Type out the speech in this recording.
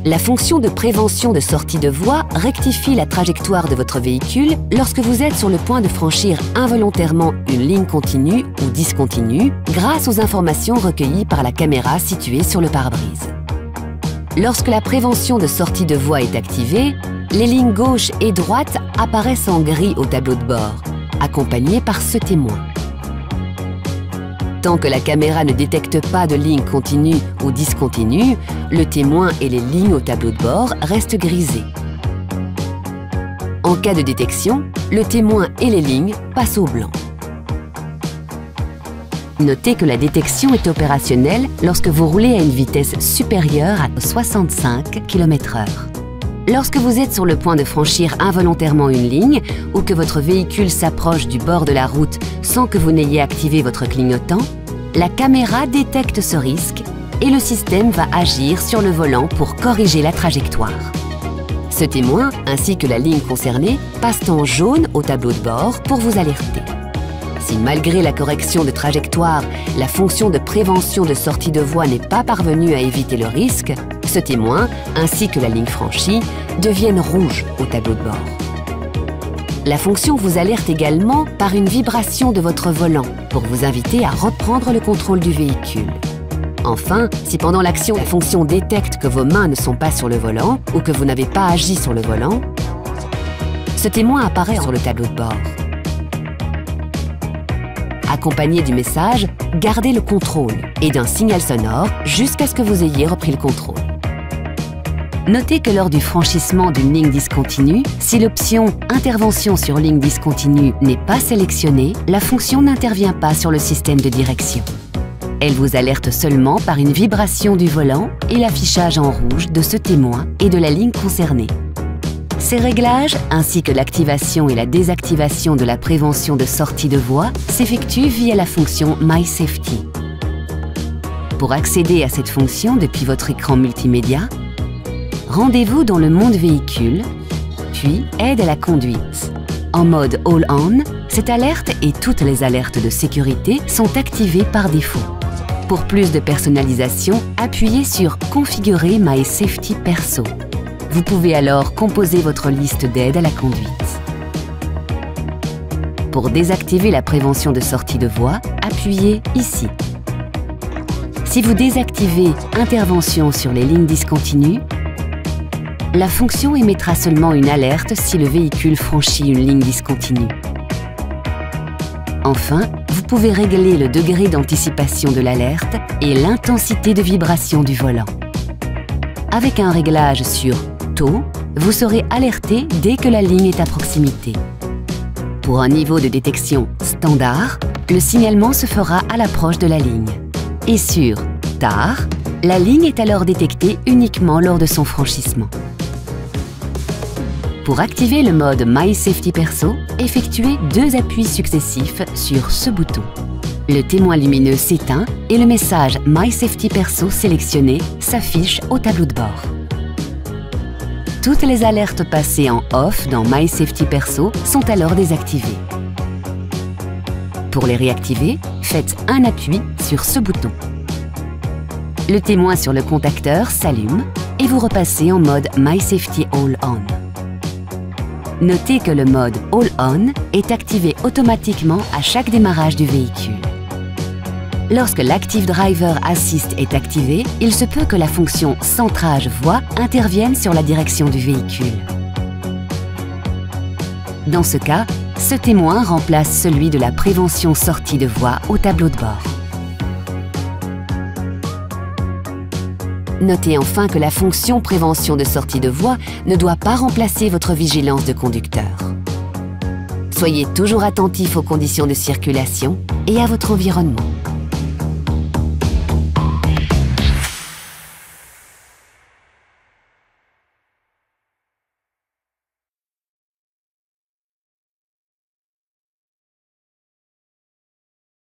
La fonction de prévention de sortie de voie rectifie la trajectoire de votre véhicule lorsque vous êtes sur le point de franchir involontairement une ligne continue ou discontinue grâce aux informations recueillies par la caméra située sur le pare-brise. Lorsque la prévention de sortie de voie est activée, les lignes gauche et droite apparaissent en gris au tableau de bord, accompagnées par ce témoin. Tant que la caméra ne détecte pas de ligne continue ou discontinue, le témoin et les lignes au tableau de bord restent grisés. En cas de détection, le témoin et les lignes passent au blanc. Notez que la détection est opérationnelle lorsque vous roulez à une vitesse supérieure à 65 km/h. Lorsque vous êtes sur le point de franchir involontairement une ligne ou que votre véhicule s'approche du bord de la route sans que vous n'ayez activé votre clignotant, la caméra détecte ce risque et le système va agir sur le volant pour corriger la trajectoire. Ce témoin, ainsi que la ligne concernée, passent en jaune au tableau de bord pour vous alerter. Si malgré la correction de trajectoire, la fonction de prévention de sortie de voie n'est pas parvenue à éviter le risque, ce témoin, ainsi que la ligne franchie, deviennent rouges au tableau de bord. La fonction vous alerte également par une vibration de votre volant pour vous inviter à reprendre le contrôle du véhicule. Enfin, si pendant l'action, la fonction détecte que vos mains ne sont pas sur le volant ou que vous n'avez pas agi sur le volant, ce témoin apparaît sur le tableau de bord. Accompagné du message « Gardez le contrôle » et d'un signal sonore jusqu'à ce que vous ayez repris le contrôle. Notez que lors du franchissement d'une ligne discontinue, si l'option « Intervention sur ligne discontinue » n'est pas sélectionnée, la fonction n'intervient pas sur le système de direction. Elle vous alerte seulement par une vibration du volant et l'affichage en rouge de ce témoin et de la ligne concernée. Ces réglages, ainsi que l'activation et la désactivation de la prévention de sortie de voie, s'effectuent via la fonction My Safety. Pour accéder à cette fonction depuis votre écran multimédia, rendez-vous dans le monde véhicule, puis Aide à la conduite. En mode All On, cette alerte et toutes les alertes de sécurité sont activées par défaut. Pour plus de personnalisation, appuyez sur Configurer My Safety Perso. Vous pouvez alors composer votre liste d'aide à la conduite. Pour désactiver la prévention de sortie de voie, appuyez ici. Si vous désactivez Intervention sur les lignes discontinues, la fonction émettra seulement une alerte si le véhicule franchit une ligne discontinue. Enfin, vous pouvez régler le degré d'anticipation de l'alerte et l'intensité de vibration du volant. Avec un réglage sur Taux, vous serez alerté dès que la ligne est à proximité. Pour un niveau de détection standard, le signalement se fera à l'approche de la ligne. Et sur Tard, la ligne est alors détectée uniquement lors de son franchissement. Pour activer le mode My Safety Perso, effectuez 2 appuis successifs sur ce bouton. Le témoin lumineux s'éteint et le message My Safety Perso sélectionné s'affiche au tableau de bord. Toutes les alertes passées en off dans My Safety Perso sont alors désactivées. Pour les réactiver, faites un appui sur ce bouton. Le témoin sur le contacteur s'allume et vous repassez en mode My Safety All On. Notez que le mode All On est activé automatiquement à chaque démarrage du véhicule. Lorsque l'Active Driver Assist est activé, il se peut que la fonction centrage voie intervienne sur la direction du véhicule. Dans ce cas, ce témoin remplace celui de la prévention sortie de voie au tableau de bord. Notez enfin que la fonction prévention de sortie de voie ne doit pas remplacer votre vigilance de conducteur. Soyez toujours attentif aux conditions de circulation et à votre environnement.